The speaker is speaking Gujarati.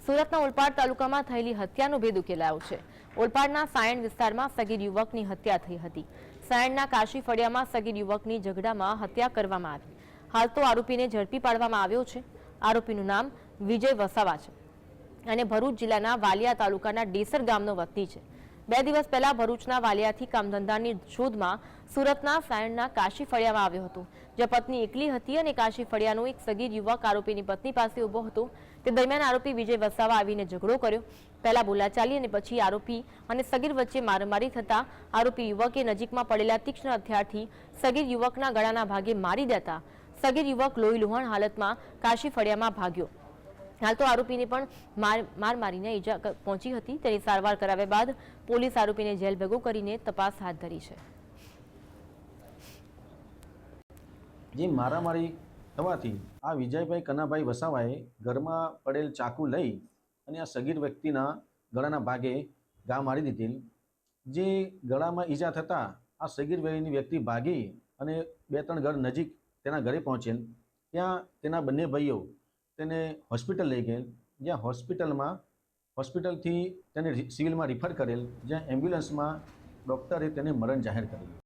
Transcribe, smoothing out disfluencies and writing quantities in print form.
સુરતના ઓલપાડ તાલુકામાં થયેલી હત્યાનો ભેદ ઉકેલાયો છે। ઓલપાડના સાયણ વિસ્તારમાં સગીર યુવકની હત્યા થઈ હતી। સાયણના કાશી ફળિયામાં સગીર યુવકની ઝઘડામાં હત્યા કરવામાં આવી। હાલ તો આરોપીને ઝડપી પાડવામાં આવ્યો છે। આરોપીનું નામ વિજય વસાવા છે અને ભરૂચ જિલ્લાના વાલિયા તાલુકાના ડેસર ગામનો વતની છે। 2 દિવસ પહેલા ભરૂચના વાલિયાથી કામધંધાની શોધમાં સુરતના સાયણના કાશી ફળિયામાં આવ્યો હતો, જ્યાં પત્ની એકલી હતી અને કાશી ફળિયાનો એક સગીર યુવક આરોપીની પત્ની પાસે ઊભો હતો। તે દરમિયાન આરોપી વિજય વસાવા આવીને ઝઘડો કર્યો। પહેલા બોલાચાલી અને પછી આરોપી અને સગીર વચ્ચે મારામારી થતા આરોપી યુવકે નજીકમાં પડેલા તીક્ષ્ણ હથિયારથી સગીર યુવકના ગળાના ભાગે મારી દેતા સગીર યુવક લોહી લુહાણ હાલતમાં કાશી ફળિયામાં ભાગ્યો। હાલ તો આરોપીને પણ માર મારીને ઈજા પહોંચી હતી। તેની સારવાર કરાવ્યા બાદ પોલીસ આરોપીને જેલ ભેગો કરીને તપાસ હાથ ધરી છે। જે મારામારી થવાથી આ વિજયભાઈ કનાભાઈ વસાવાએ ઘરમાં પડેલ ચાકુ લઈ અને આ સગીર વ્યક્તિના ગળાના ભાગે ઘા મારી દીધેલ। જે ગળામાં ઈજા થતાં આ સગીર વ્યક્તિ ભાગી અને 2-3 ઘર નજીક તેના ઘરે પહોંચેલ। ત્યાં તેના બંને ભાઈઓ તેને હોસ્પિટલ લઈ ગયેલ, જ્યાં હોસ્પિટલથી તેને સિવિલમાં રિફર કરેલ, જ્યાં એમ્બ્યુલન્સમાં ડૉક્ટરે તેને મરણ જાહેર કરેલ।